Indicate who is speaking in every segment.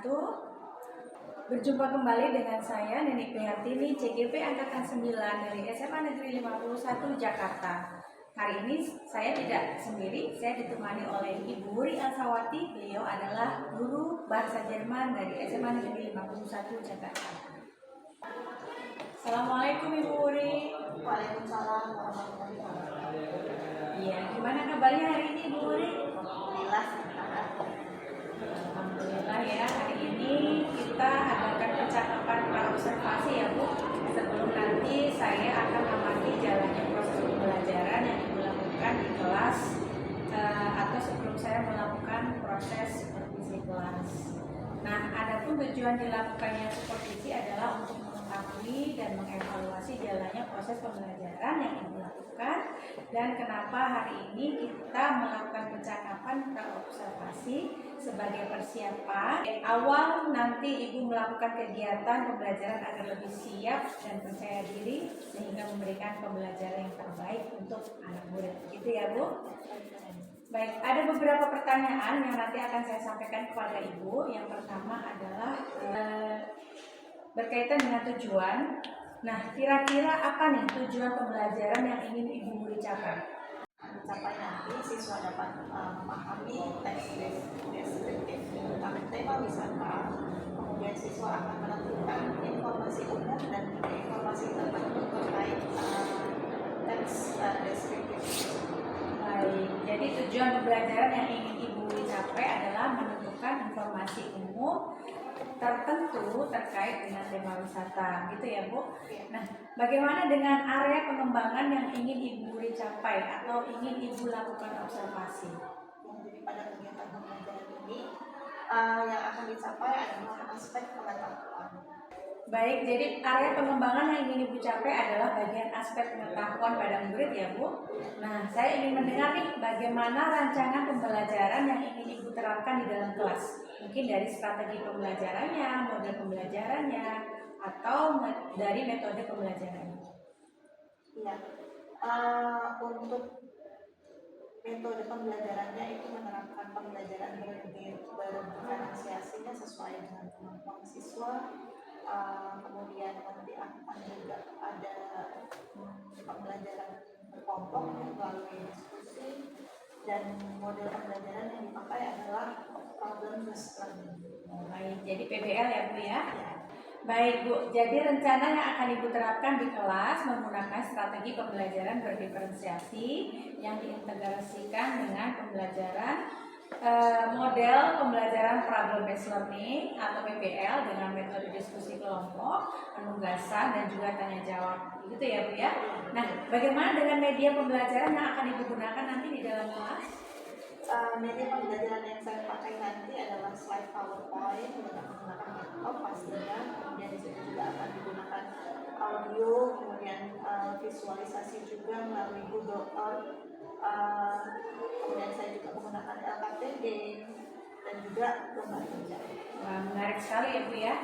Speaker 1: Berjumpa kembali dengan saya Nenek Prihartini, CGP Angkatan 9 dari SMA Negeri 51 Jakarta. Hari ini saya tidak sendiri, saya ditemani oleh Ibu Wuri Elsawati. Beliau adalah guru bahasa Jerman dari SMA Negeri 51 Jakarta. Assalamualaikum Ibu Wuri.
Speaker 2: Waalaikumsalam warahmatullahi wabarakatuh.
Speaker 1: Iya, gimana kabarnya hari ini Ibu Wuri?
Speaker 2: Alhamdulillah sehat.
Speaker 1: Alhamdulillah ya, hari ini kita adakan percakapan praobservasi ya Bu. Sebelum nanti saya akan mengamati jalannya proses pembelajaran yang Ibu lakukan di kelas atau sebelum saya melakukan proses supervisi kelas. Nah, adapun tujuan dilakukannya supervisi adalah untuk mengetahui dan mengevaluasi jalannya proses pembelajaran yang Ibu lakukan dan kenapa hari ini kita melakukan percakapan praobservasi sebagai persiapan awal nanti Ibu melakukan kegiatan pembelajaran agar lebih siap dan percaya diri sehingga memberikan pembelajaran yang terbaik untuk anak murid. Gitu ya Bu? Baik, ada beberapa pertanyaan yang nanti akan saya sampaikan kepada Ibu. Yang pertama adalah berkaitan dengan tujuan. Nah, kira-kira apa nih tujuan pembelajaran yang ingin Ibu Wuri capai?
Speaker 2: Sampai nanti siswa dapat memahami teks deskriptif tentang tema wisata. Kemudian siswa akan menentukan informasi umum dan informasi tertentu terkait teks deskriptif.
Speaker 1: Baik, jadi tujuan pembelajaran yang ingin Ibu Wuri capai adalah menentukan informasi umum tertentu terkait dengan tema wisata, gitu ya Bu? Nah, bagaimana dengan area pengembangan yang ingin Ibu Wuri capai atau ingin Ibu lakukan observasi?
Speaker 2: Jadi pada kegiatan pembelajaran ini yang akan dicapai adalah aspek pengetahuan.
Speaker 1: Baik, jadi area pengembangan yang ingin Ibu capai adalah bagian aspek pengetahuan pada murid ya Bu. Nah, saya ingin mendengar nih bagaimana rancangan pembelajaran yang ingin Ibu terapkan di dalam kelas. Mungkin dari strategi pembelajarannya, model pembelajarannya, atau dari metode pembelajarannya.
Speaker 2: Iya, untuk metode pembelajarannya itu menerapkan pembelajaran berdiferensiasinya sesuai dengan kemampuan siswa. Kemudian nanti akan juga ada pembelajaran berkelompok melalui diskusi dan model pembelajaran yang dipakai adalah problem based learning.
Speaker 1: Baik, jadi PBL ya Bu ya. Baik Bu, jadi rencana yang akan Ibu terapkan di kelas menggunakan strategi pembelajaran berdiferensiasi yang diintegrasikan dengan pembelajaran model pembelajaran problem based learning atau PBL dengan metode diskusi kelompok, penugasan dan juga tanya jawab. Gitu ya Bu ya. Nah, bagaimana dengan media pembelajaran yang akan Ibu gunakan nanti di dalam kelas?
Speaker 2: Media pembelajaran yang saya pakai nanti adalah slide PowerPoint dengan menggunakan laptop pastinya. Kemudian di situ juga akan digunakan audio, kemudian visualisasi juga melalui Google Earth. Kemudian saya juga menggunakan LKTD dan juga lembar kerja.
Speaker 1: Wah, menarik sekali ya Bu ya.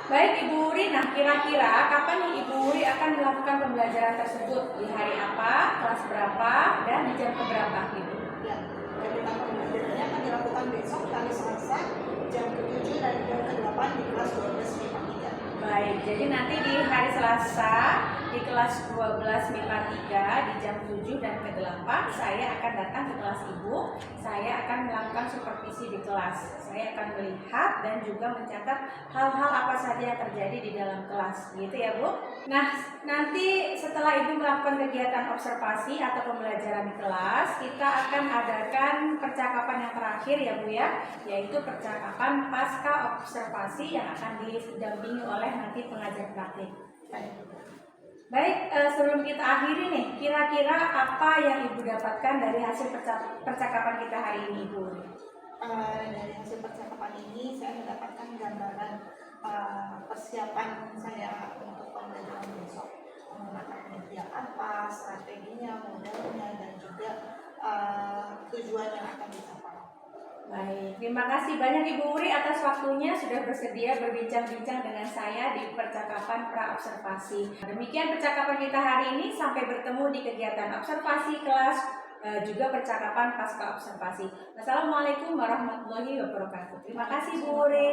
Speaker 1: Baik Ibu Wuri, nah kira-kira kapan nih Ibu Wuri akan melakukan pembelajaran tersebut? Di hari apa, kelas berapa, dan di jam keberapa Ibu?
Speaker 2: Ya, kegiatan pembelajarannya akan dilakukan besok hari Selasa jam ke-7 dan jam ke-8 di kelas 12 MIPA 3.
Speaker 1: Baik, jadi nanti di hari Selasa di kelas 12 MIPA 3 di jam 7 dan ke-8 saya akan datang ke kelas Ibu. Saya akan melakukan supervisi di kelas. Saya akan melihat dan juga mencatat hal-hal apa saja yang terjadi di dalam kelas. Gitu ya Bu. Nah, nanti setelah Ibu melakukan kegiatan observasi atau pembelajaran di kelas, kita akan adakan percakapan yang terakhir ya Bu ya, yaitu percakapan pasca observasi yang akan didampingi oleh nanti pengajar praktik. Baik, sebelum kita akhiri nih, kira-kira apa yang Ibu dapatkan dari hasil percakapan kita hari ini Ibu?
Speaker 2: Dari hasil percakapan ini saya mendapatkan gambaran persiapan saya untuk pembelajaran besok, menggunakan media apa, strateginya, modelnya, dan juga tujuan yang akan dicapai.
Speaker 1: Baik, terima kasih banyak Ibu Wuri atas waktunya sudah bersedia berbincang-bincang dengan saya di percakapan praobservasi. Demikian percakapan kita hari ini, sampai bertemu di kegiatan observasi kelas juga percakapan pasca observasi. Wassalamualaikum warahmatullahi wabarakatuh. Terima kasih Bu Uri.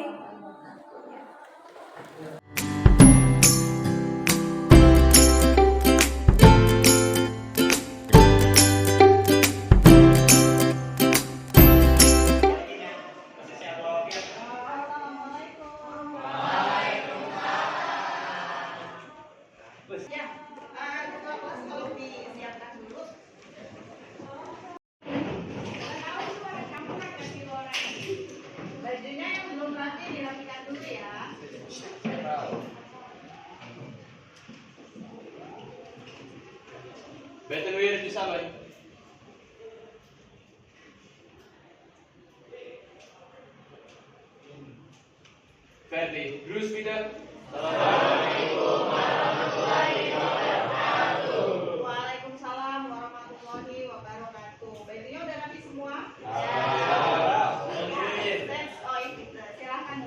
Speaker 2: Bajunya yang belum rapi dirapikan dulu ya.
Speaker 3: Betul wir bisa Bay. Ferdi, Bruce wieder.
Speaker 2: Waalaikumsalam warahmatullahi wabarakatuh. Bajunya udah rapi semua? Let's silahkan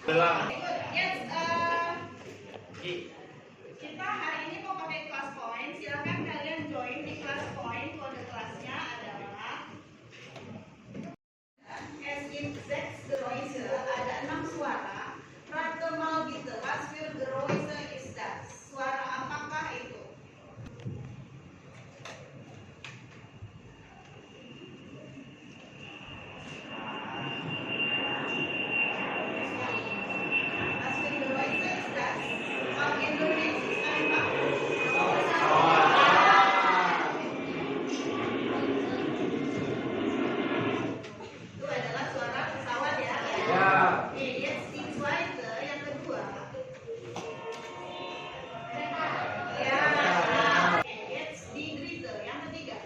Speaker 3: Belang.
Speaker 2: Yes, kita hari ini mau pakai class point. Silakan kalian join di class point. Kode kelasnya adalah as in sechs Geräusche. Ada 6 suara. Rate mal bitte, was für Geräusche ist das? Suara apakah itu? Was für Geräusche ist das? Auf Indonesisch einfach. Itu adalah suara pesawat ya. Oke, jetzt die zweite, yang kedua. Ya. Oke, jetzt die dritte, yang ketiga.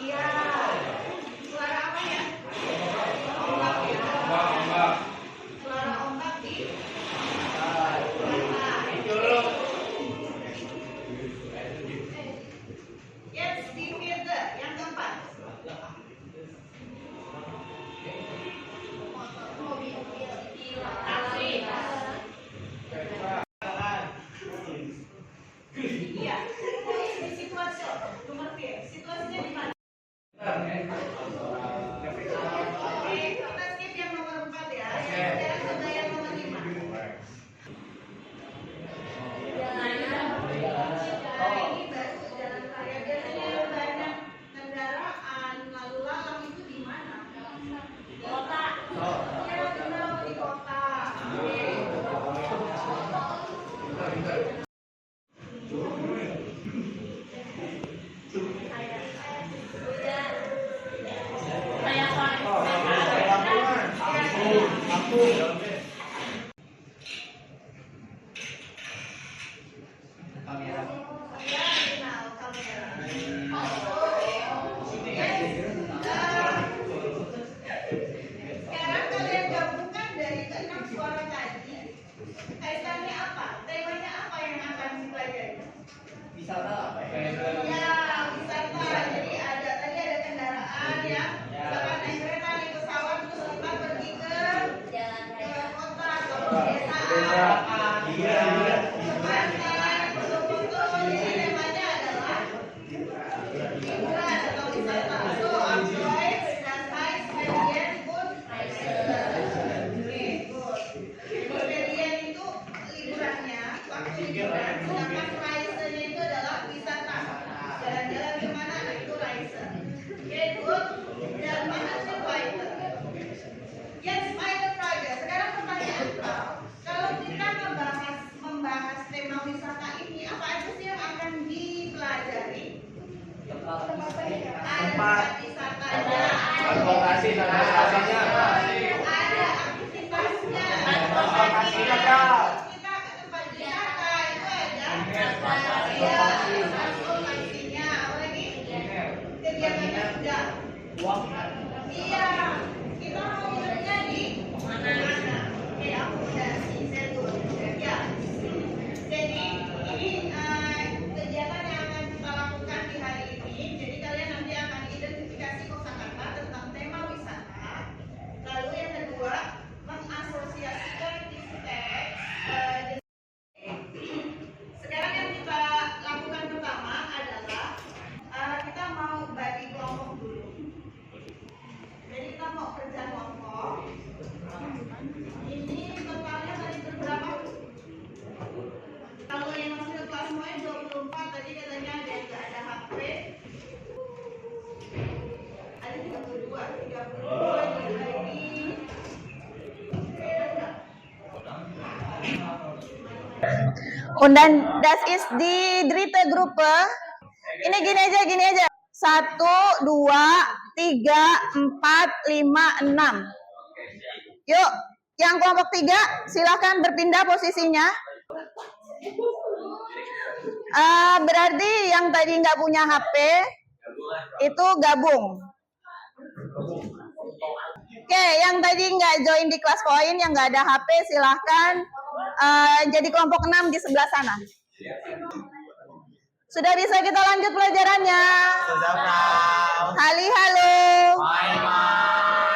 Speaker 2: Iya. Suara apa ya? Ombak ya. Suara ombak di Yes, di vierde, yang keempat. Iya. Di situasi nomor B. Situasinya di mana? Oke, kita skip yang nomor 4 ya. Sekarang coba yang nomor 5. Ini baru jalan raya. Biasanya banyak kendaraan lalu lalang itu di mana? Di kota. Ya, benar, di kota. Ya, kenal kamera. Sekarang kalian gabungkan dari ke-6 suara tadi. Kaitannya apa? Temanya apa yang akan dipelajari?
Speaker 3: Wisata.
Speaker 2: Ya, wisata. Jadi tadi ada kendaraan ya. Misalkan naik kereta, naik pesawat, terus kita pergi ke kota atau pedesaan. Pantai, foto-foto. Jadi temanya adalah liburan atau wisata. So, enjoy das heißt Ferien und Reise. Oke, good. Ferien itu liburannya, waktu liburan. Sedangkan Reise-nya itu adalah wisata. Jalan-jalan kemana? Nah, itu Reise. Oke, good. Dan mana sih weiter? Yes, meine Frage. Sekarang pertanyaan kau. Kalau kita membahas tema wisata ini, apa aja sih yang akan dipelajari? Ada tempat wisatanya,
Speaker 3: Transportasi dan transportasinya.
Speaker 2: ada aktivitasnya,
Speaker 3: Transportasinya, Kak.
Speaker 2: kita ke tempat wisata itu ada transportasinya, apalagi kegiatannya sudah. Iya, kita mau nginepnya di mana? Oke, akomodasi, saya turun. Ya. Jadi ini
Speaker 4: Und dann, das ist die dritte Gruppe. Ini gini aja. 1, 2, 3, 4, 5, 6. Yuk, yang kelompok 3, silakan berpindah posisinya. Berarti yang tadi nggak punya HP, itu gabung. Oke, yang tadi nggak join di kelas poin, yang nggak ada HP, silahkan jadi kelompok 6 di sebelah sana. Sudah bisa kita lanjut pelajarannya? Halo.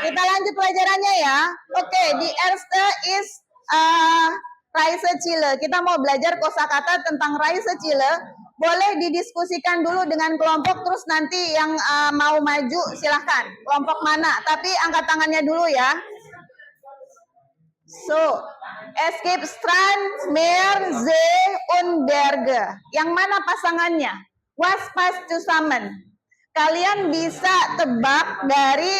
Speaker 4: Kita lanjut pelajarannya ya. Oke, di erste is Reisezile. Kita mau belajar kosakata tentang Reisezile. Boleh didiskusikan dulu dengan kelompok, terus nanti yang mau maju silahkan. Kelompok mana? Tapi angkat tangannya dulu ya. So, es gibt Strand, Meer, See, und Berge. Yang mana pasangannya? Was passt zusammen? Kalian bisa tebak dari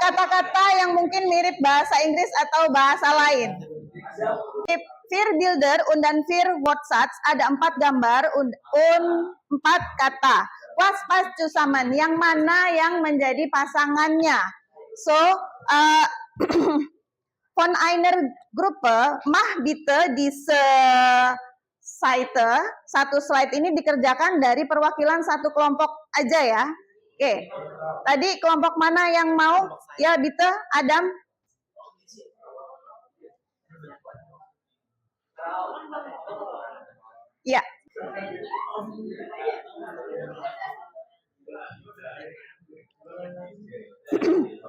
Speaker 4: kata-kata yang mungkin mirip bahasa Inggris atau bahasa lain. Vier Bilder und dann vier Wortsatz, ada 4 gambar und 4 kata. Was passt zusammen? Yang mana yang menjadi pasangannya? So, von einer Gruppe, mach bitte diese Seite. Satu slide ini dikerjakan dari perwakilan satu kelompok aja ya. Oke, tadi kelompok mana yang mau? Ya, bitte, Adam. Ya.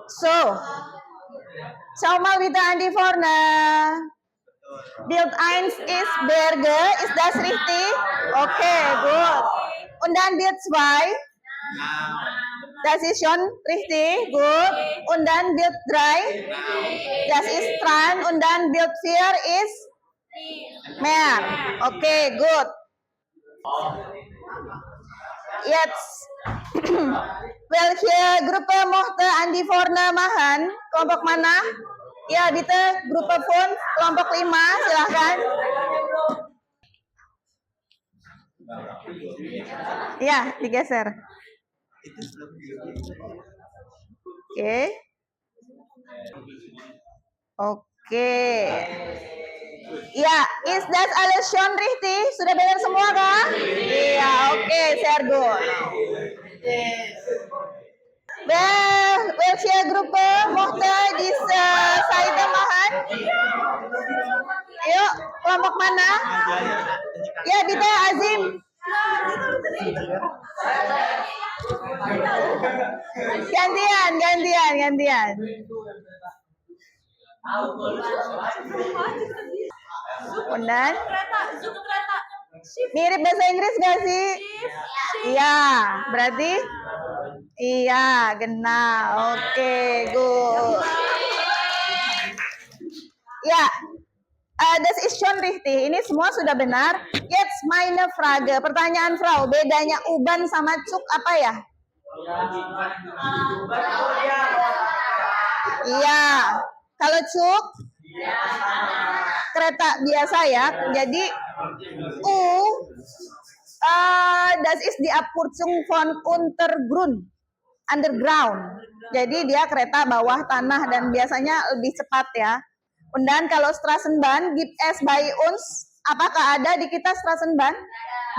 Speaker 4: So, schau mal bitte an die vorne. Bild 1 ist Berge, ist das richtig? Okay, gut. Und dann Bild 2. Das ist schon richtig, gut. Und dann Bild 3. Das ist Strand. Und dann Bild 4 ist Meer. Okay, gut. Jetzt, welche Gruppe möchte an die vorne machen? Kelompok mana? Ya, bitte, Gruppe 5, kelompok 5, silahkan. Ya, digeser. Oke. Oke. Ya, is das alles schon richtig? Sudah benar semua kah? Iya, oke, sehr gut. Welche Gruppe möchte diese Seite machen? Ayo, kelompok mana? Ya, bitte Azim. Gantian. Undan? Mirip bahasa Inggris gak sih? Iya, berarti? Iya, genau. Oke, good. Ya, das ist schon richtig. Ini semua sudah benar. Jetzt meine Frage. Pertanyaan Frau, bedanya uban sama cuk apa ya? Iya. Kalau cuk? Kereta biasa ya. Jadi das ist die Abkürzung von underground. Jadi dia kereta bawah tanah dan biasanya lebih cepat ya. Dan kalau Straßenbahn gibt es bei uns. Apakah ada di kita Straßenbahn?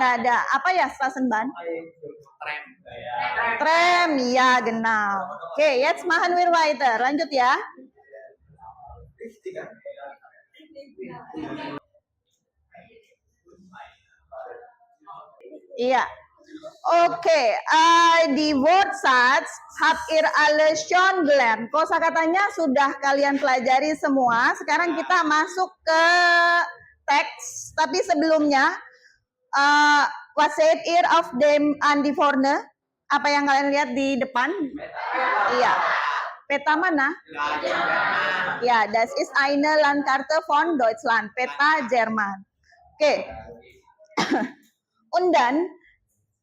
Speaker 4: Nggak ada. Apa ya Straßenbahn? Tram, ya genau. Oke, jetzt machen wir weiter. Lanjut ya. Iya. Oke, di Wortsatz habt ihr alle schon gelernt. Kosakatanya sudah kalian pelajari semua. Sekarang kita masuk ke teks. Tapi sebelumnya, was seht ihr auf dem an die vorne? Apa yang kalian lihat di depan? Iya. Peta mana? Ya, das ist eine Landkarte von Deutschland. Peta Jerman. Oke. Und dann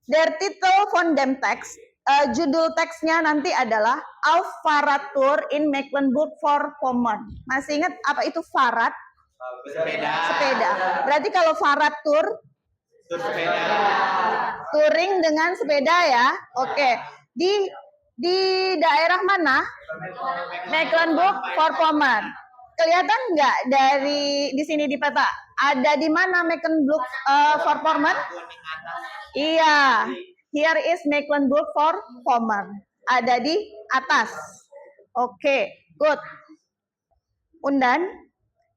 Speaker 4: der Titel von dem Text, judul teksnya nanti adalah Auf Fahrradtour in Mecklenburg-Vorpommern. Masih ingat apa itu Fahrrad?
Speaker 3: Sepeda.
Speaker 4: Sepeda. Berarti kalau Farad tur,
Speaker 3: Sepeda.
Speaker 4: touring dengan sepeda ya. Oke. Di daerah mana? Mecklenburg-Vorpommern. Kelihatan nggak dari di sini di peta? Ada di mana Mecklenburg-Vorpommern? Iya. Here is Mecklenburg-Vorpommern. Ada di atas. Oke, good. Undan,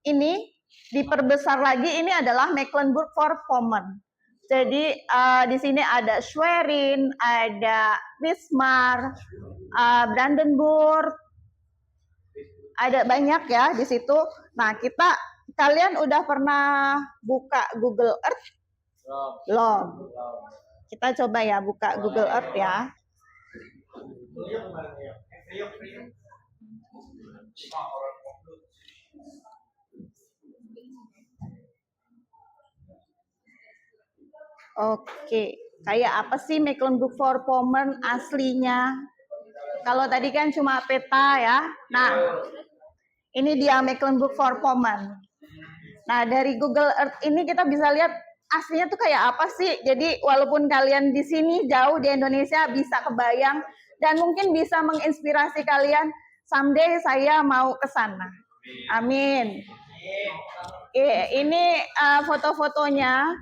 Speaker 4: ini diperbesar lagi, ini adalah Mecklenburg-Vorpommern. Jadi di sini ada Schwerin, ada Wismar, Brandenburg, ada banyak ya di situ. Nah, kalian udah pernah buka Google Earth? Belum. Kita coba ya buka Google Earth ya. Oke, kayak apa sih Mecklenburg-Vorpommern aslinya? Kalau tadi kan cuma peta ya. Nah, ini dia Mecklenburg-Vorpommern. Nah, dari Google Earth ini kita bisa lihat aslinya tuh kayak apa sih. Jadi walaupun kalian di sini jauh di Indonesia bisa kebayang dan mungkin bisa menginspirasi kalian someday saya mau ke sana. Amin. Ini foto-fotonya.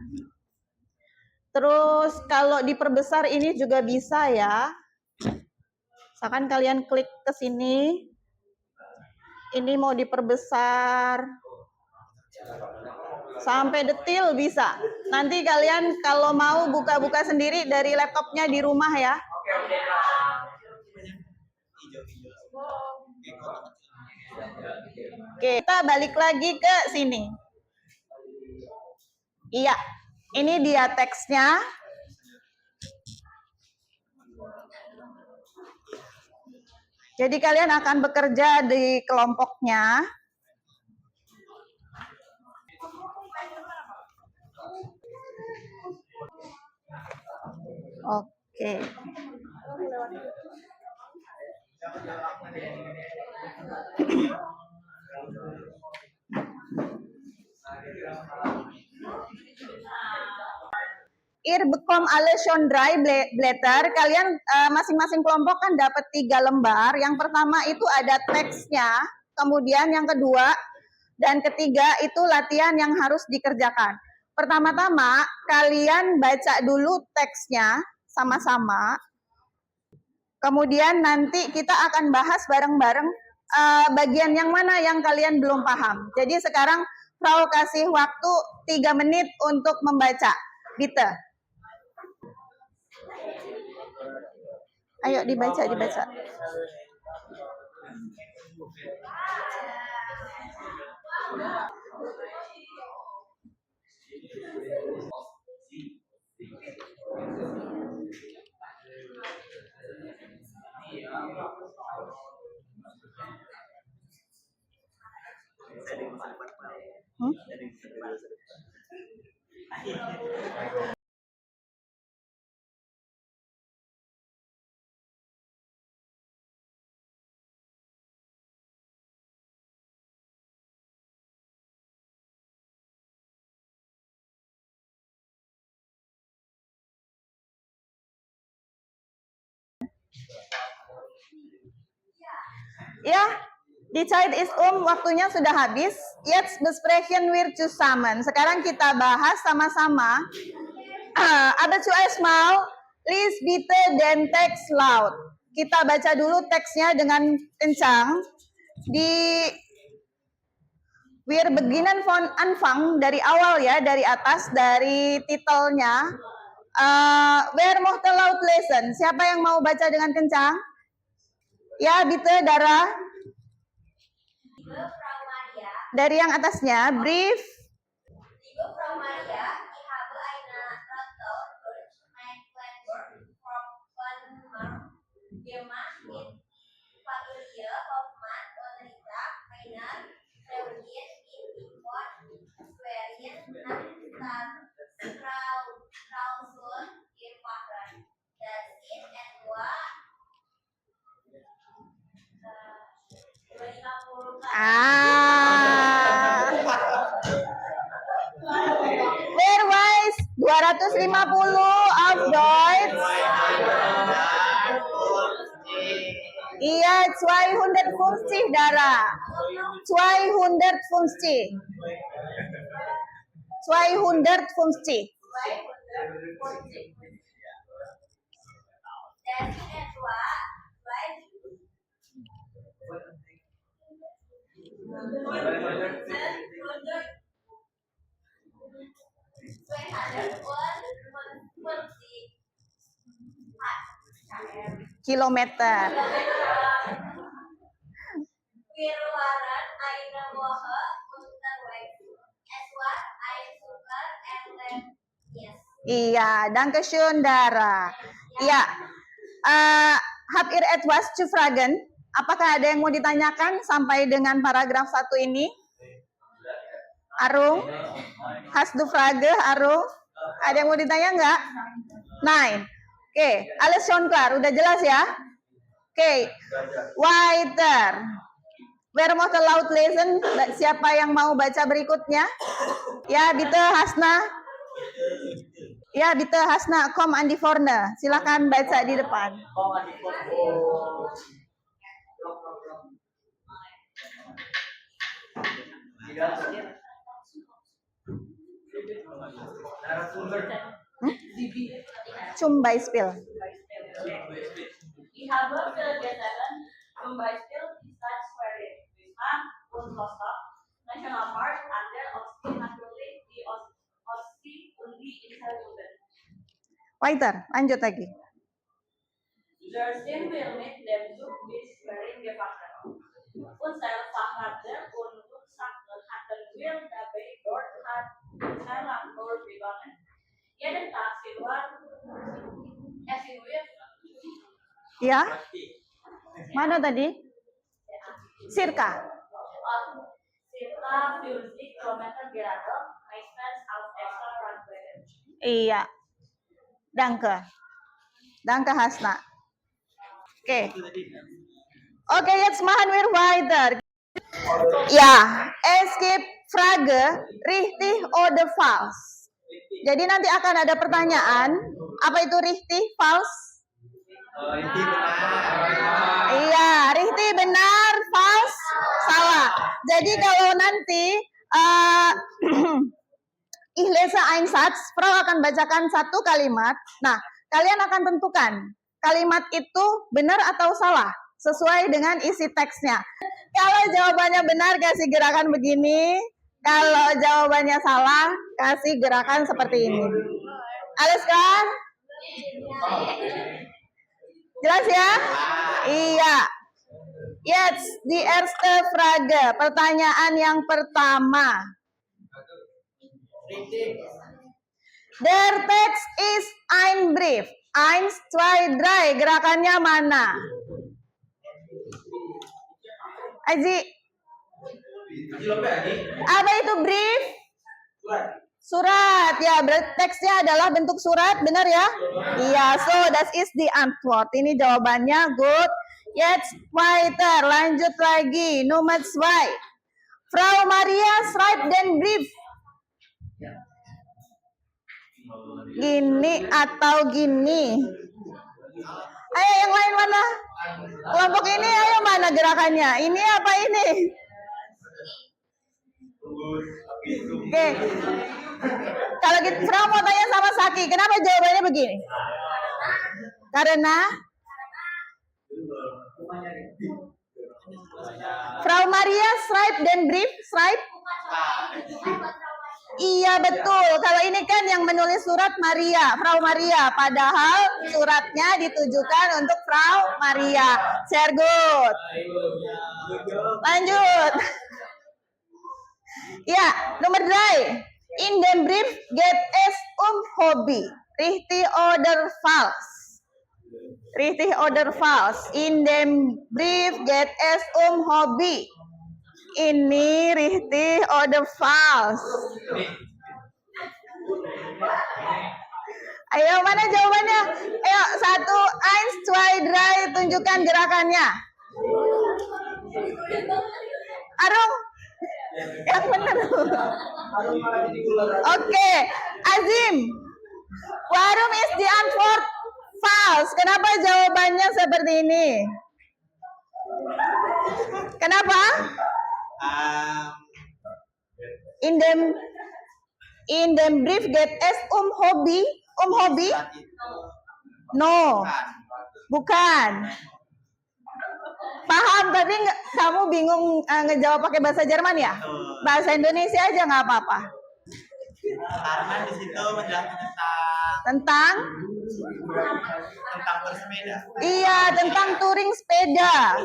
Speaker 4: Terus kalau diperbesar ini juga bisa ya. Misalkan kalian klik ke sini. Ini mau diperbesar. Sampai detil bisa. Nanti kalian kalau mau buka-buka sendiri dari laptopnya di rumah ya. Oke, kita balik lagi ke sini. Iya, ini dia teksnya. Jadi kalian akan bekerja di kelompoknya. Oke. Ir bekom alle schon drei Blätter. Kalian masing-masing kelompok kan dapat 3 lembar. Yang pertama itu ada teksnya, kemudian yang kedua dan ketiga itu latihan yang harus dikerjakan. Pertama-tama kalian baca dulu teksnya sama-sama. Kemudian nanti kita akan bahas bareng-bareng bagian yang mana yang kalian belum paham. Jadi sekarang Frau kasih waktu 3 menit untuk membaca. Bitte. Ayo dibaca. Ya, die Zeit ist waktunya sudah habis. Jetzt besprechen wir zusammen. Sekarang kita bahas sama-sama. Aber zuerst mal, lies bitte den Text laut. Kita baca dulu teksnya dengan kencang. Wir beginnen von Anfang, dari awal ya, dari atas, dari titelnya. Wer möchte laut lesen? Siapa yang mau baca dengan kencang? Ya, bitte, Dara. Dari yang atasnya, brief.
Speaker 5: Liebe Frau Maria, ich habe eine Rattel durch Mecklenburg-Vorpommern gemacht mit Familie Hoffmann und Rita Meiner Reunion in Ingolstadt, Schwerin nach Stralsund gefahren. Das ist etwa 50 km.
Speaker 4: auf Deutsch. Iya, 250 Dara. 250. 250.
Speaker 5: Das etwa 250
Speaker 4: Kilometer.
Speaker 5: Wirwaran eine Woche unterwegs. Es war ein super Erlebnis.
Speaker 4: Iya, Dankeschön Dara. Iya. Habt ihr etwas zu fragen? Apakah ada yang mau ditanyakan sampai dengan paragraf 1 ini? Arung? Hast du Frage, Arung? Ada yang mau ditanya nggak? Nein. Oke, alles schon klar. Udah jelas ya? Oke, weiter. Wer möchte laut lesen? Siapa yang mau baca berikutnya? Ya, bitte Hasna. Ya, bitte Hasna, komm an die vorne. Silakan baca di depan. Zum Beispiel.
Speaker 6: Ich habe viele gesehen, zum Beispiel die Stadt Schwerin, Wismar und Rostock, Nationalpark an der Ostsee, natürlich die Ostsee und die Inselgruppen.
Speaker 4: Weiter, lanjut lagi.
Speaker 6: Der sind wir mit dem Zug bis Schwerin gefahren. Unser Fahrradler und Rucksack hatten wir dabei, dort hat Zerlantor begonnen. Jeden Tag essen wir
Speaker 4: Ya? Mana tadi? Circa.
Speaker 6: circa 50 km gerade, meistens auf extra Radwegen.
Speaker 4: Iya. Danke. Danke Hasna. Oke. Oke, jetzt machen wir weiter. Ja, es gibt Frage, richtig oder falsch. Jadi nanti akan ada pertanyaan, apa itu richtig, falsch?
Speaker 3: Inti benar.
Speaker 4: Iya, richtig benar, falsch, salah. Jadi kalau nanti ich lese einen Satz, Frau akan bacakan satu kalimat. Nah, kalian akan tentukan kalimat itu benar atau salah sesuai dengan isi teksnya. Kalau jawabannya benar kasih gerakan begini, kalau jawabannya salah kasih gerakan seperti ini. Alles klar? Jelas ya? Iya. Jetzt die erste Frage. Pertanyaan yang pertama. Der Text ist ein Brief. 1, 2, 3. Gerakannya mana? Aji. Apa itu brief? Surat. Ya, berarti teksnya adalah bentuk surat, benar ya? Iya, so das ist die Antwort. Ini jawabannya, good. Jetzt weiter, lanjut lagi. Nummer 2. Frau Maria schreibt den Brief. Gini atau gini? Ayo yang lain mana? Kelompok ini ayo mana gerakannya? Ini apa ini? Oke. Kalau gitu Frau mau tanya sama Saki, kenapa jawabannya begini? Karena Frau Maria schreibt den Brief, schreibt? Iya betul. Kalau ini kan yang menulis surat Maria, Frau Maria. Padahal suratnya ditujukan untuk Frau Maria. Sehr gut. Lanjut. Ya, nomor 3. In dem Brief geht es Hobby. Richtig oder falsch? Richtig oder falsch? In dem Brief geht es Hobby. Ini richtig oder falsch? Ayo, mana jawabannya? Ayo, 1, 2, 3, tunjukkan gerakannya. Arung? Yang benar. Oke, Azim. Warum ist die Antwort false? Kenapa jawabannya seperti ini? Kenapa? In dem brief geht es Hobby. Hobby? No. Bukan. Paham, tapi kamu bingung ngejawab pakai bahasa Jerman ya? Bahasa Indonesia aja nggak apa-apa.
Speaker 3: Karena di situ menjelaskan
Speaker 4: Tentang?
Speaker 3: tentang bersepeda.
Speaker 4: Iya, tentang touring sepeda.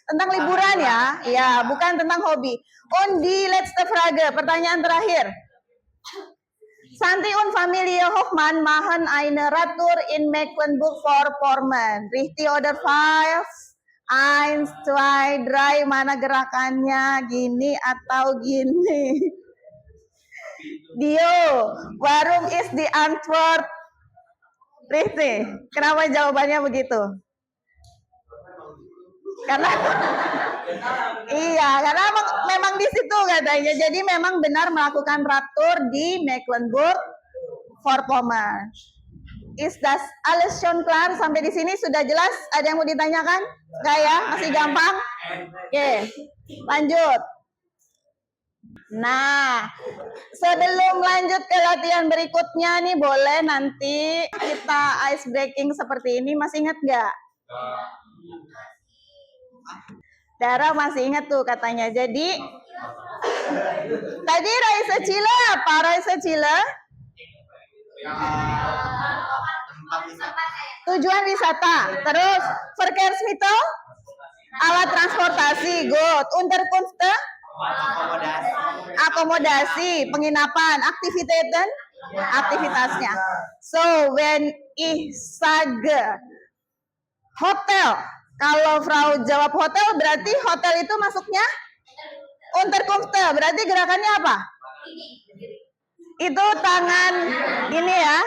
Speaker 4: Tentang liburan ya? Iya, bukan tentang hobi. Und die letzte Frage, pertanyaan terakhir. Santi und Familie Hoffmann machen eine Radtour in Mecklenburg-Vorpommern. Richtig oder falsch? 1, 2, 3, mana gerakannya? Gini atau gini? Dio, warum ist die Antwort richtig? Kenapa jawabannya begitu? Karena iya, karena memang di situ katanya. Jadi memang benar melakukan radtour di Mecklenburg-Vorpommern. Is das alles schon klar? Sampai di sini sudah jelas? Ada yang mau ditanyakan? Enggak ya? Masih gampang? Oke, lanjut. Nah, sebelum lanjut ke latihan berikutnya nih, boleh nanti kita ice breaking seperti ini. Masih ingat nggak? Dara masih ingat tuh katanya. Jadi tadi Raisa Cila apa? Raisa Cila? Tujuan wisata. Terus Verkehrsmittel? Alat transportasi. Good. Unterkunft? Akomodasi. Penginapan. Aktiviteiten? Aktivitasnya. So when ich sage hotel, kalau Frau jawab hotel, berarti hotel itu masuknya Unterkunft. Berarti gerakannya apa? Itu tangan ini ya.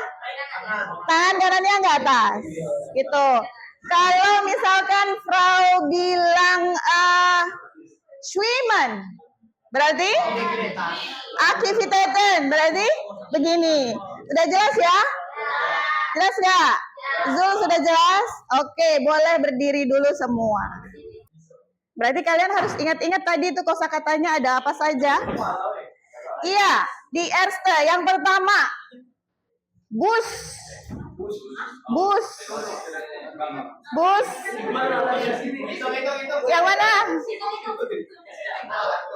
Speaker 4: Tangan kanannya ke atas. Gitu. Kalau misalkan Frau bilang schwimmen, berarti Aktiviteiten, berarti begini. Sudah jelas ya? Jelas nggak? Zul sudah jelas? Oke, boleh berdiri dulu semua. Berarti kalian harus ingat-ingat tadi itu kosakatanya ada apa saja? Iya, di erste yang pertama. Bus. Bus. Bus. Yang mana?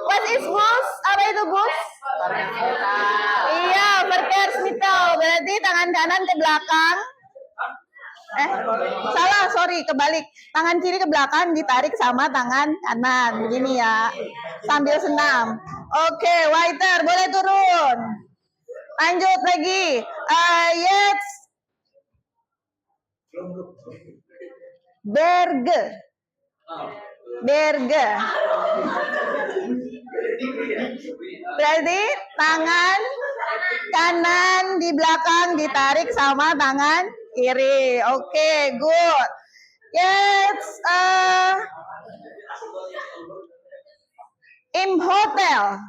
Speaker 4: What is bus? Apa itu bus? Iya, Verkehrsmittel. Berarti tangan kanan ke belakang. Salah, sorry, kebalik. Tangan kiri ke belakang ditarik sama tangan kanan. Begini ya. Sambil senam. Oke, waiter, boleh turun. Lanjut lagi. Yes. Berge. Berge. Berarti tangan kanan di belakang ditarik sama tangan kiri. Oke, good. Yes. Im hotel.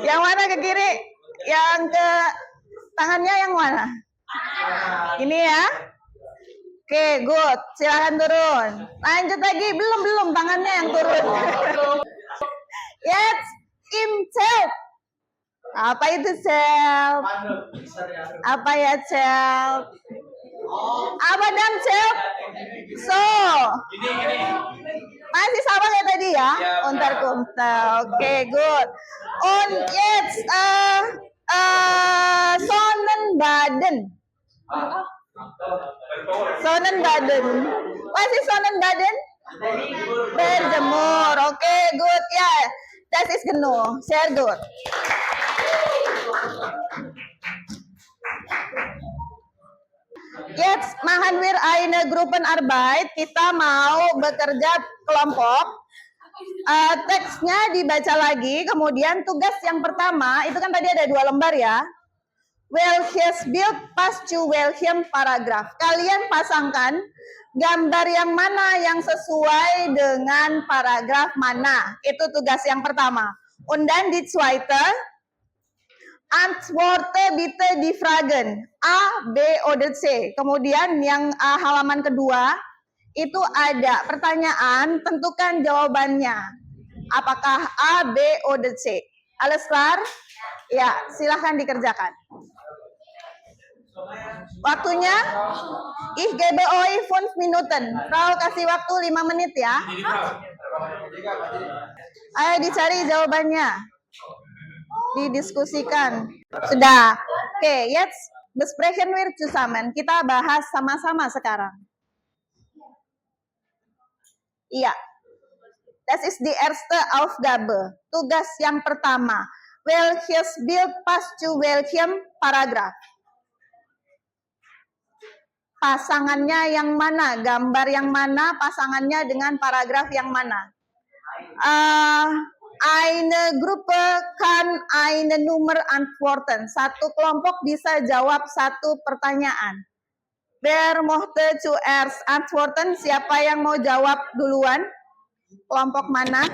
Speaker 4: Yang mana ke kiri? Yang ke tangannya yang mana? Ini ya. Oke, good. Silakan turun. Lanjut lagi. Belum tangannya yang turun. Yes, im self. Apa itu self? Apa ya self? Apa dan self? So. Masih sama kayak tadi ya? Unterkunft. Oke, good. On yes, Sonnenbaden. Sonnenbaden. What is Sonnenbaden? Berjemur. Oke, good. Ya, das ist genug. Sehr good. Jetzt machen wir eine Gruppenarbeit. Kita mau bekerja kelompok. Teksnya dibaca lagi. Kemudian tugas yang pertama, itu kan tadi ada 2 lembar ya. Welches Bild passt zu welchem paragraf. Kalian pasangkan gambar yang mana yang sesuai dengan paragraf mana. Itu tugas yang pertama. Und dann die zweite, Antworte bitte die Fragen A, B, oder C. Kemudian yang halaman kedua itu ada pertanyaan, tentukan jawabannya. Apakah A, B, oder C? Alles klar? Ya, silahkan dikerjakan. Waktunya, ich gebe euch 5 Minuten. Frau kasih waktu 5 menit ya. Ayo dicari jawabannya. Didiskusikan. Sudah. Oke, jetzt besprechen wir zusammen. Kita bahas sama-sama sekarang. Iya. Das ist die erste Aufgabe. Tugas yang pertama. Welches Bild passt zu welchem Paragraph? Pasangannya yang mana? Gambar yang mana? Pasangannya dengan paragraf yang mana? Eine Gruppe kann eine Nummer antworten. Satu kelompok bisa jawab satu pertanyaan. Wer möchte zuerst antworten? Siapa yang mau jawab duluan? Kelompok mana?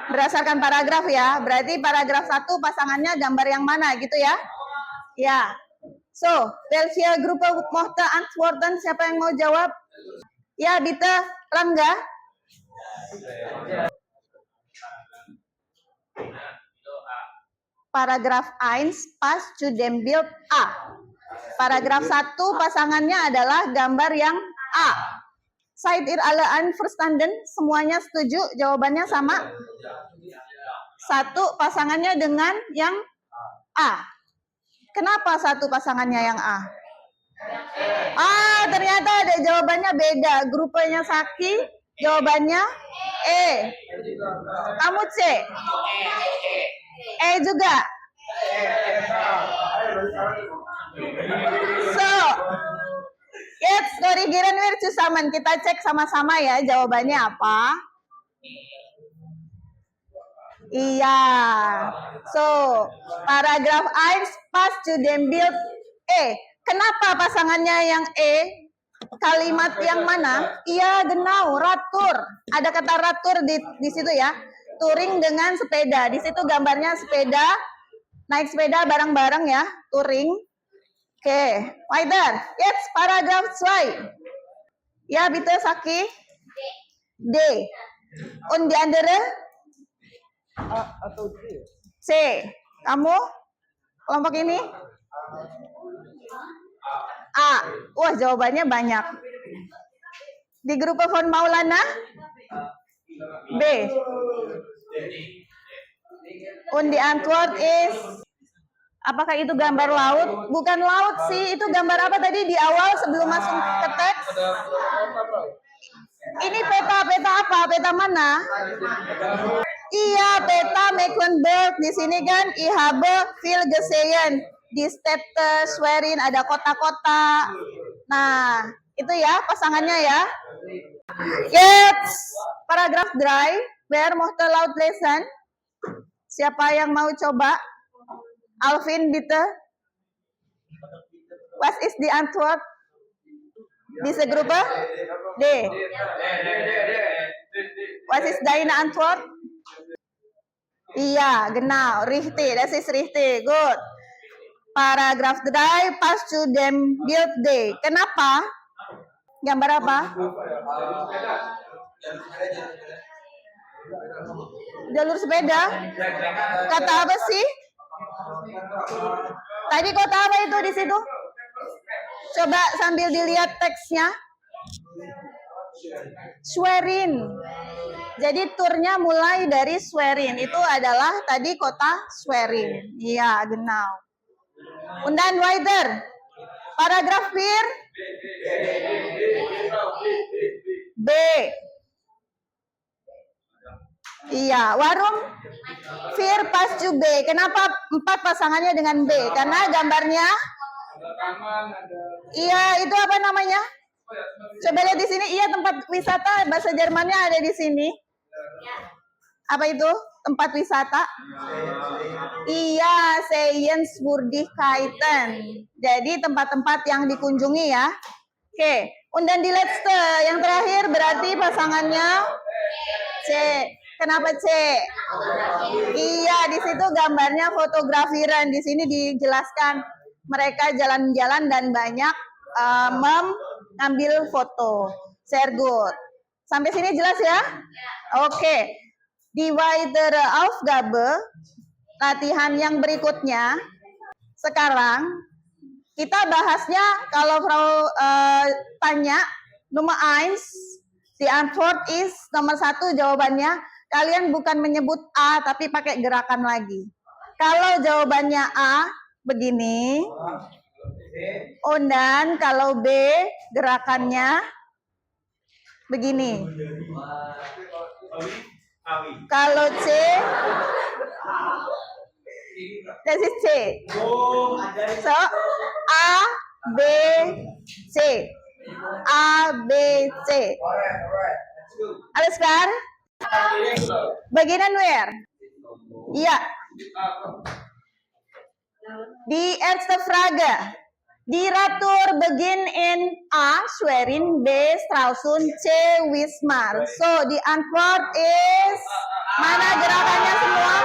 Speaker 4: Berdasarkan paragraf ya. Berarti paragraf 1 pasangannya gambar yang mana gitu ya? Ya. So, welche Gruppe möchte antworten? Siapa yang mau jawab? Ya, bitte, Rangga. Paragraf 1 passt zu dem Bild A. Paragraf 1 pasangannya adalah gambar yang A. Seid ihr alle einverstanden? Semuanya setuju? Jawabannya sama? 1 pasangannya dengan yang A. Kenapa 1 pasangannya yang A? Ternyata ada jawabannya beda. Grupenya Saki, jawabannya E. Kamu C? E juga. So, jetzt korrigieren wir zusammen. Kita cek sama-sama ya jawabannya apa. Iya. So, paragraf 1 passt zu dem Bild E. Kenapa pasangannya yang E? Kalimat yang mana? Iya, genau, Radtour. Ada kata Radtour di situ ya. Touring dengan sepeda. Di situ gambarnya sepeda. Naik sepeda bareng-bareng ya, touring. Oke, weiter. Jetzt paragraf 2. Ya, bitte Saki. D. Und die andere? C. Kamu? Kelompok ini? A. Wah, jawabannya banyak. Di Gruppe von Maulana? B. Und die Antwort is, apakah itu gambar laut? Bukan laut sih, itu gambar apa tadi di awal sebelum masuk ke teks? Ini peta apa? Peta mana? Iya, peta Mecklenburg. Di sini kan ich habe viel gesehen. Di Städte Schwerin ada kota-kota. Nah, itu ya pasangannya ya. Jetzt paragraf 3. Wer möchte laut lesen? Siapa yang mau coba? Alvin, bitte. Was ist die Antwort? Diese Gruppe? D. Was ist deine Antwort? Iya, genau, richtig, das ist richtig, gut. Paragraf 3 passt zu dem Bild D. Kenapa? Gambar apa? Jalur sepeda? Kata apa sih? Tadi kota apa itu di situ? Coba sambil dilihat teksnya. Schwerin. Jadi turnya mulai dari Schwerin. Itu adalah tadi kota Schwerin. Iya, genau. Und dann weiter. Paragraf 4. B. Iya, warum 4 passt zu B? Kenapa 4 pasangannya dengan B? Karena gambarnya iya, itu apa namanya? Coba lihat di sini. Iya, tempat wisata, bahasa Jermannya ada di sini. Apa itu? Tempat wisata? Iya, Sehenswürdigkeiten. Jadi tempat-tempat yang dikunjungi ya. Oke, und dann die letzte, yang terakhir berarti pasangannya C. Kenapa C? Iya, di situ gambarnya fotografiran. Di sini dijelaskan mereka jalan-jalan dan banyak mengambil foto. Sehr good. Sampai sini jelas ya? Oke. Die weitere Aufgabe, latihan yang berikutnya. Sekarang kita bahasnya kalau Frau tanya nomor 1, the Antwort is nomor 1 jawabannya. Kalian bukan menyebut A tapi pakai gerakan lagi. Kalau jawabannya A begini. Dan kalau B gerakannya begini. Kalau C, this is C. So A, B, C. A, B, C. Alles klar? Beginnen wir. Ja. Die erste Frage. Die Radtour beginnt in A, Schwerin, B, Stralsund, C, Wismar. So, die Antwort is, mana gerakannya semua?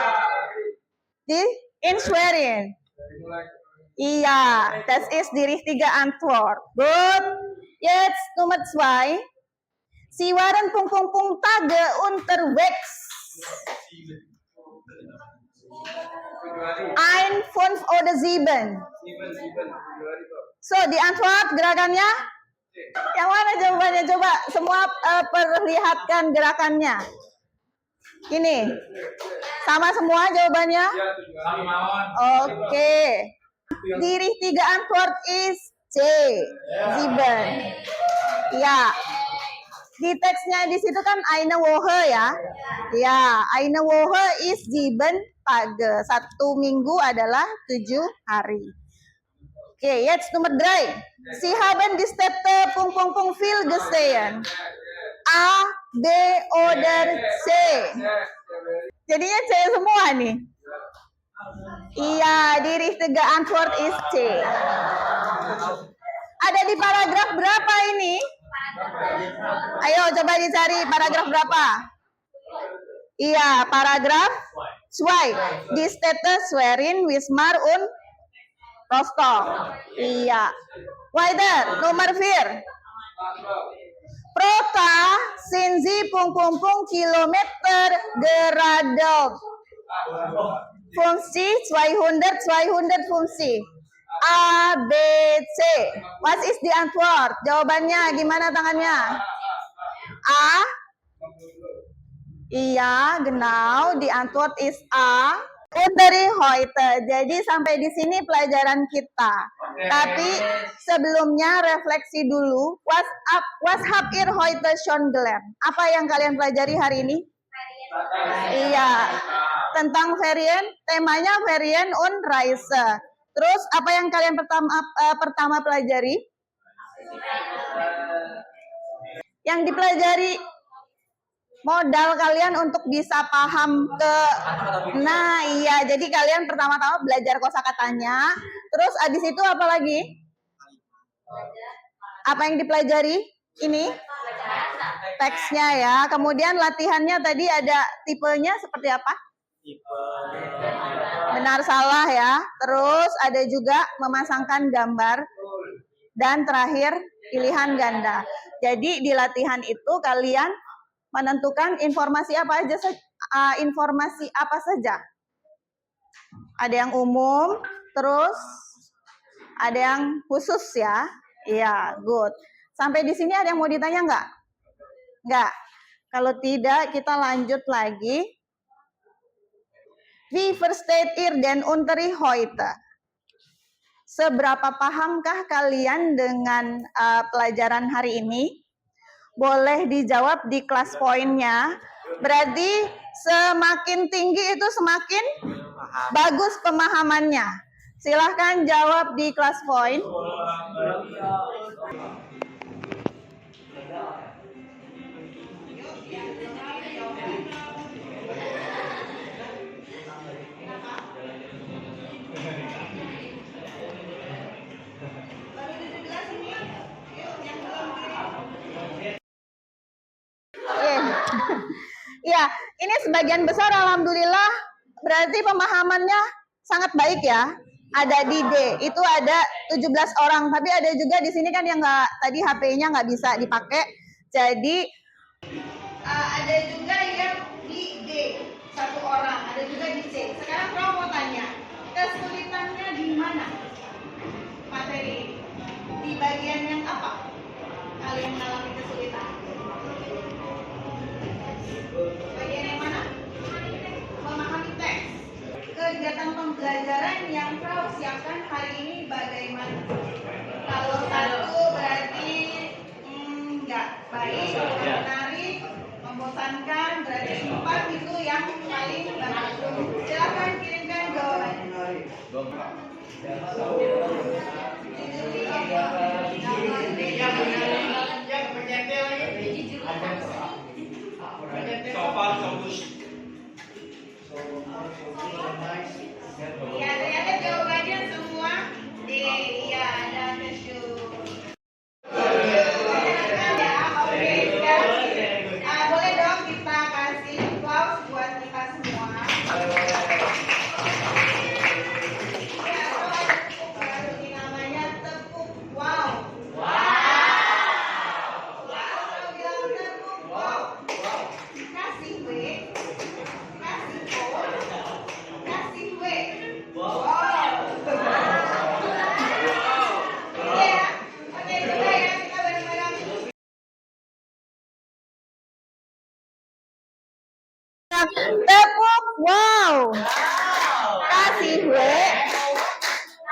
Speaker 4: Di in Schwerin. Iya, das ist die richtige Antwort. Gut. Jetzt Nummer 2. Sie waren Tage unterwegs. 1, 5 oder 7. So, di Antwort gerakannya? Yang mana jawabannya? Coba semua perlihatkan gerakannya. Ini. Sama semua jawabannya? Oke. Die richtige Antwort ist C. 7. Ya. Di teksnya di situ kan eine Woche ya. Ya, eine Woche ist 7 Tage. 1 minggu adalah 7 hari. Oke, jetzt Nummer 3. Sie haben die Städte ... viel gesehen. A, B, oder C. Jadinya C semua nih. Iya, die richtige Antwort ist C. Ada di paragraf berapa ini? Ayo coba dicari paragraf berapa? Iya, paragraf 2. Die Städte Schwerin, Wismar und Rostock. Iya. Weiter, Nummer 4. Pro Tag sind Sie ... Kilometer geradeaus. 50, 200, 250. A, B, C. What is the Antwort? Jawabannya gimana tangannya? A. Iya, genau. Die Antwort is A. Und dari heute. Jadi sampai di sini pelajaran kita. Tapi sebelumnya refleksi dulu. Was habt ihr heute schon gelernt? Apa yang kalian pelajari hari ini? Iya. Tentang Ferien. Temanya Ferien und Reise. Terus apa yang kalian pertama pelajari? Yang dipelajari modal kalian untuk bisa paham nah iya, jadi kalian pertama-tama belajar kosakatanya, terus abis itu apa lagi? Apa yang dipelajari? Ini teksnya ya, kemudian latihannya tadi ada tipenya seperti apa? Benar salah ya, terus ada juga memasangkan gambar, dan terakhir pilihan ganda. Jadi di latihan itu kalian menentukan informasi apa saja. Ada yang umum, terus ada yang khusus ya. Iya, good. Sampai di sini ada yang mau ditanya nggak? Nggak. Kalau tidak, kita lanjut lagi. Wie versteht ihr den Unterricht heute? Seberapa pahamkah kalian dengan pelajaran hari ini? Boleh dijawab di kelas poinnya. Berarti semakin tinggi itu semakin bagus pemahamannya. Silahkan jawab di kelas poin. Ya, ini sebagian besar alhamdulillah berarti pemahamannya sangat baik ya. Ada di D, itu ada 17 orang, tapi ada juga di sini kan yang nggak, tadi HP-nya nggak bisa dipakai. Jadi ada juga yang di D, 1 orang, ada juga di C. Sekarang Bro mau tanya, kesulitannya di mana? Materi di bagian yang apa? Kalian mengalami kesulitan? Bagian yang mana? Memahami teks. Kegiatan pembelajaran yang Prof siapkan hari ini bagaimana? Kalau 1 berarti nggak baik, nggak menarik, membosankan, berarti 4 itu yang paling bagus. Silakan kirimkan jawabannya. Iya, ternyata jawabannya semua D. Iya, ada kesyukur. Boleh dong kita kasih applause buat kita semua. Ya, ini namanya tepuk wow. Kalau bilang tepuk wow. Kasih W, kasih O, kasih W. Wow. Oke ya, oke juga ya, kita bareng-bareng. Tepuk wow. Kasih W,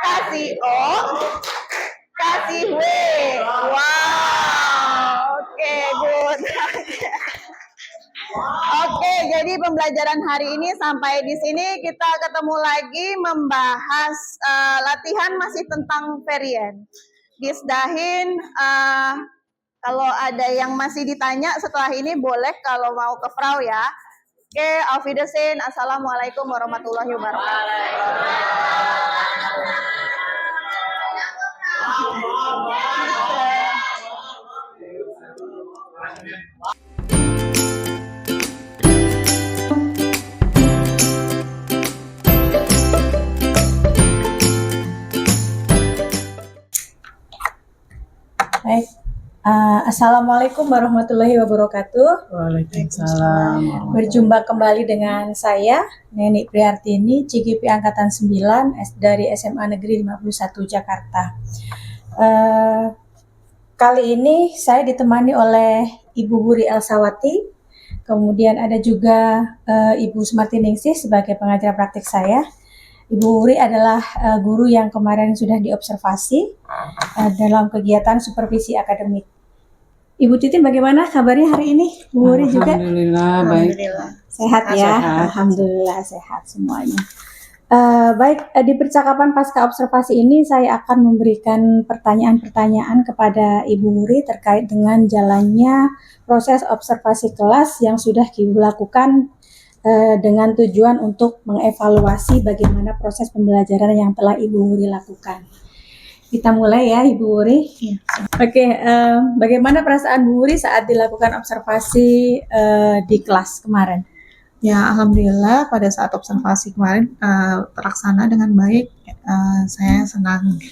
Speaker 4: kasih O, kasih W. Wow. Oke, good. Oke, jadi pembelajaran hari ini sampai di sini. Kita ketemu lagi membahas latihan masih tentang varian. Disdahin, kalau ada yang masih ditanya setelah ini boleh kalau mau ke Frau ya. Oke, auf Wiedersehen. Assalamualaikum warahmatullahi wabarakatuh.
Speaker 1: Baik. Assalamualaikum warahmatullahi wabarakatuh.
Speaker 7: Waalaikumsalam.
Speaker 1: Berjumpa kembali dengan saya, Neni Prihartini, CGP Angkatan 9 dari SMA Negeri 51 Jakarta. Kali ini saya ditemani oleh Ibu Wuri Elsawati, kemudian ada juga Ibu Sumartiningsih sebagai pengajar praktik saya. Ibu Wuri adalah guru yang kemarin sudah diobservasi dalam kegiatan supervisi akademik. Ibu Titin bagaimana kabarnya hari ini? Bu Wuri juga?
Speaker 7: Alhamdulillah baik.
Speaker 1: Sehat ya?
Speaker 7: Sehat.
Speaker 1: Alhamdulillah sehat semuanya. Baik, di percakapan pasca observasi ini saya akan memberikan pertanyaan-pertanyaan kepada Ibu Wuri terkait dengan jalannya proses observasi kelas yang sudah dilakukan dengan tujuan untuk mengevaluasi bagaimana proses pembelajaran yang telah Ibu Wuri lakukan. Kita mulai ya Ibu Wuri. Ya. Oke, bagaimana perasaan Bu Wuri saat dilakukan observasi di kelas kemarin?
Speaker 7: Ya, alhamdulillah pada saat observasi kemarin terlaksana dengan baik. Saya senang.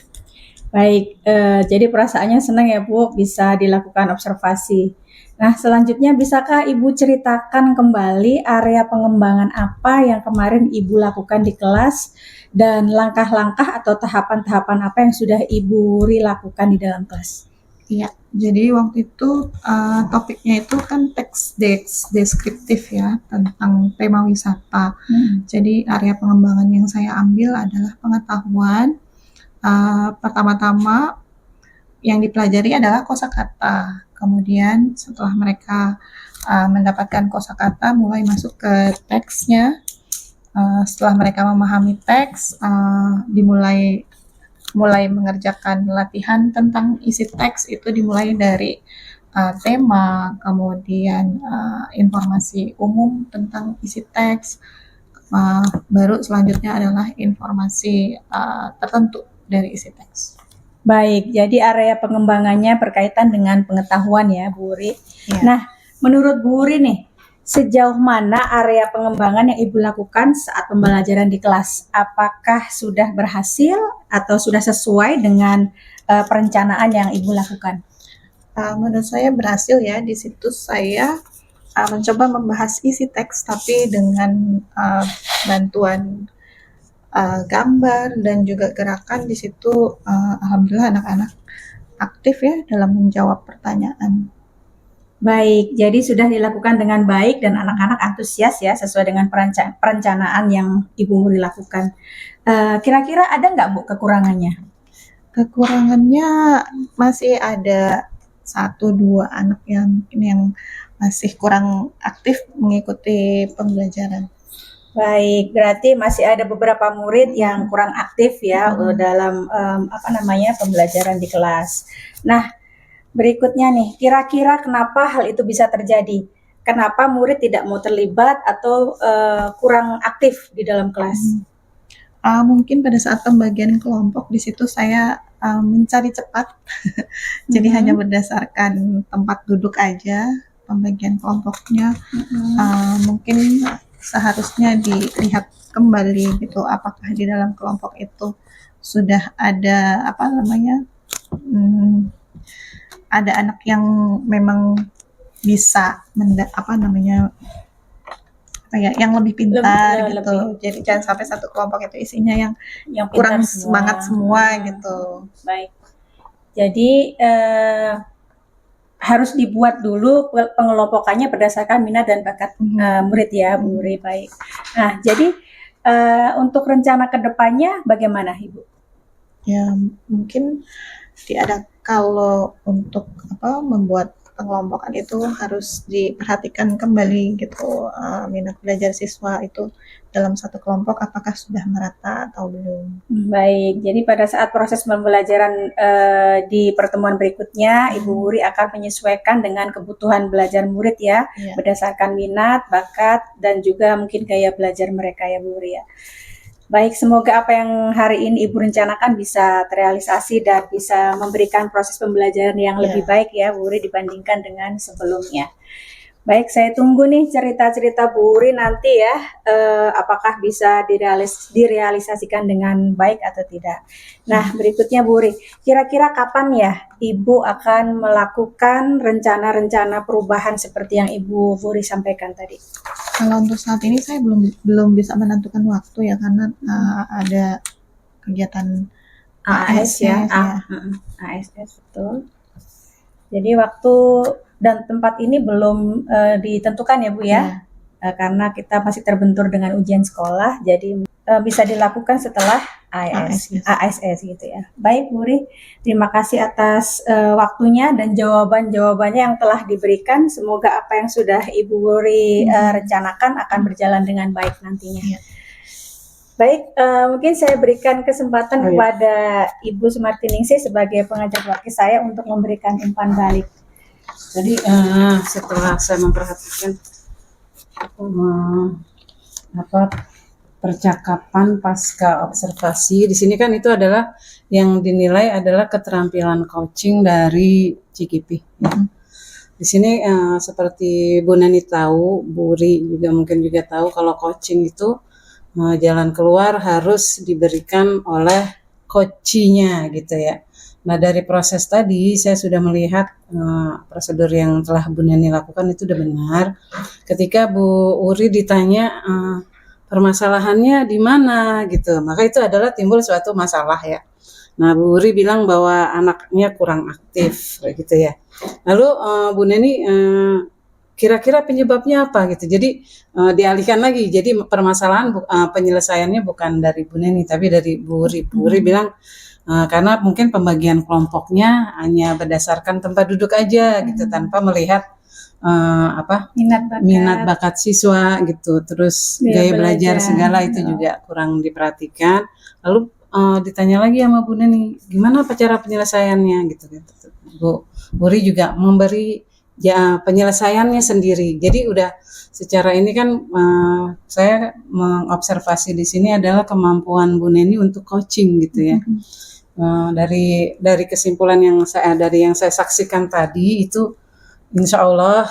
Speaker 1: Baik, jadi perasaannya senang ya Bu bisa dilakukan observasi. Nah, selanjutnya bisakah Ibu ceritakan kembali area pengembangan apa yang kemarin Ibu lakukan di kelas dan langkah-langkah atau tahapan-tahapan apa yang sudah Ibu Wuri lakukan di dalam kelas?
Speaker 7: Iya, jadi waktu itu topiknya itu kan teks deskriptif ya tentang tema wisata. Jadi area pengembangan yang saya ambil adalah pengetahuan. Pertama-tama yang dipelajari adalah kosakata. Kemudian setelah mereka mendapatkan kosakata, mulai masuk ke teksnya. Setelah mereka memahami teks, mulai mengerjakan latihan tentang isi teks. Itu dimulai dari tema, kemudian informasi umum tentang isi teks. Baru selanjutnya adalah informasi tertentu dari isi teks.
Speaker 1: Baik, jadi area pengembangannya berkaitan dengan pengetahuan ya Bu Wuri.
Speaker 7: Ya.
Speaker 1: Nah, menurut Bu Wuri nih, Sejauh mana area pengembangan yang Ibu lakukan saat pembelajaran di kelas? Apakah sudah berhasil atau sudah sesuai dengan perencanaan yang Ibu lakukan?
Speaker 7: Menurut saya berhasil ya. Di situ saya mencoba membahas isi teks tapi dengan bantuan gambar dan juga gerakan. Di situ alhamdulillah anak-anak aktif ya dalam menjawab pertanyaan.
Speaker 1: Baik, jadi sudah dilakukan dengan baik dan anak-anak antusias ya sesuai dengan perencanaan yang Ibu Wuri lakukan. Kira-kira ada nggak Bu kekurangannya?
Speaker 7: Kekurangannya masih ada 1-2 anak yang masih kurang aktif mengikuti pembelajaran.
Speaker 1: Baik, berarti masih ada beberapa murid yang kurang aktif ya dalam pembelajaran di kelas. Nah, berikutnya nih, kira-kira kenapa hal itu bisa terjadi? Kenapa murid tidak mau terlibat atau kurang aktif di dalam kelas?
Speaker 7: Mungkin pada saat pembagian kelompok di situ saya mencari cepat, jadi hanya berdasarkan tempat duduk aja pembagian kelompoknya. Mungkin seharusnya dilihat kembali gitu, apakah di dalam kelompok itu sudah ada ada anak yang memang bisa yang lebih pintar gitu. Jadi jangan sampai satu kelompok itu isinya yang kurang semangat semua gitu.
Speaker 1: Baik. Jadi harus dibuat dulu pengelompokannya berdasarkan minat dan bakat murid ya, Bu Wuri. Baik. Nah, jadi untuk rencana kedepannya bagaimana, Ibu?
Speaker 7: Ya, mungkin kalau untuk membuat pengelompokan itu harus diperhatikan kembali gitu, minat belajar siswa itu dalam satu kelompok apakah sudah merata atau belum.
Speaker 1: Baik, jadi pada saat proses pembelajaran di pertemuan berikutnya, Ibu Wuri akan menyesuaikan dengan kebutuhan belajar murid ya, berdasarkan minat, bakat, dan juga mungkin gaya belajar mereka ya Bu Wuri ya. Baik, semoga apa yang hari ini Ibu rencanakan bisa terrealisasi dan bisa memberikan proses pembelajaran yang lebih baik ya Bu Wuri dibandingkan dengan sebelumnya. Baik, saya tunggu nih cerita-cerita Bu Wuri nanti ya, apakah bisa direalisasikan dengan baik atau tidak. Nah, berikutnya Bu Wuri, kira-kira kapan ya Ibu akan melakukan rencana-rencana perubahan seperti yang Ibu Wuri sampaikan tadi?
Speaker 7: Kalau untuk saat ini saya belum bisa menentukan waktu ya, karena ada kegiatan
Speaker 1: ASS ya. ASS betul. Jadi waktu dan tempat ini belum ditentukan ya Bu ya, karena kita masih terbentur dengan ujian sekolah, jadi bisa dilakukan setelah ASS gitu ya. Baik Bu Wuri, terima kasih atas waktunya dan jawaban-jawabannya yang telah diberikan. Semoga apa yang sudah Ibu Wuri rencanakan akan berjalan dengan baik nantinya. Baik, mungkin saya berikan kesempatan kepada Ibu Sumartiningsih sebagai pengajar wakil saya untuk memberikan umpan balik.
Speaker 8: Jadi setelah saya memperhatikan percakapan pasca observasi, di sini kan itu adalah yang dinilai adalah keterampilan coaching dari CGP. Di sini seperti Bu Nani tahu, Bu Wuri juga mungkin juga tahu kalau coaching itu jalan keluar harus diberikan oleh coachee-nya gitu ya. Nah, dari proses tadi saya sudah melihat prosedur yang telah Bu Nani lakukan itu sudah benar. Ketika Bu Wuri ditanya permasalahannya di mana gitu, maka itu adalah timbul suatu masalah ya. Nah, Bu Wuri bilang bahwa anaknya kurang aktif gitu ya. Lalu Bu Nani kira-kira penyebabnya apa gitu. Jadi dialihkan lagi. Jadi permasalahan penyelesaiannya bukan dari Bu Nani tapi dari Bu Wuri. Bu Wuri bilang karena mungkin pembagian kelompoknya hanya berdasarkan tempat duduk aja gitu, tanpa melihat minat bakat siswa gitu, terus gaya belajar segala itu juga kurang diperhatikan. Lalu ditanya lagi sama Bu Nani, gimana cara penyelesaiannya gitu. Bu Wuri juga memberi penyelesaiannya sendiri. Jadi udah secara ini kan saya mengobservasi di sini adalah kemampuan Bu Nani untuk coaching gitu ya. Dari kesimpulan yang saya saksikan tadi itu Insya Allah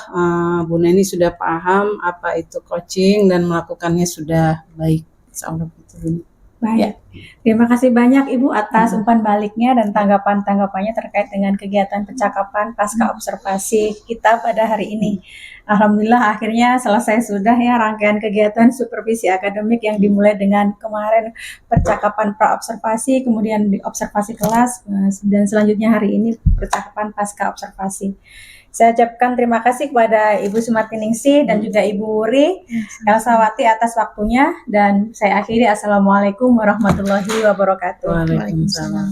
Speaker 8: Bu Neni sudah paham apa itu coaching dan melakukannya sudah baik. Insya Allah betul.
Speaker 9: Baik, terima kasih banyak Ibu atas umpan baliknya dan tanggapan-tanggapannya terkait dengan kegiatan percakapan pasca observasi kita pada hari ini. Alhamdulillah akhirnya selesai sudah ya rangkaian kegiatan supervisi akademik yang dimulai dengan kemarin percakapan pra-observasi, kemudian di observasi kelas, dan selanjutnya hari ini percakapan pasca observasi. Saya ucapkan terima kasih kepada Ibu Sumartiningsih dan juga Ibu Wuri Elsawati atas waktunya, dan saya akhiri. Assalamualaikum warahmatullahi wabarakatuh.
Speaker 8: Waalaikumsalam.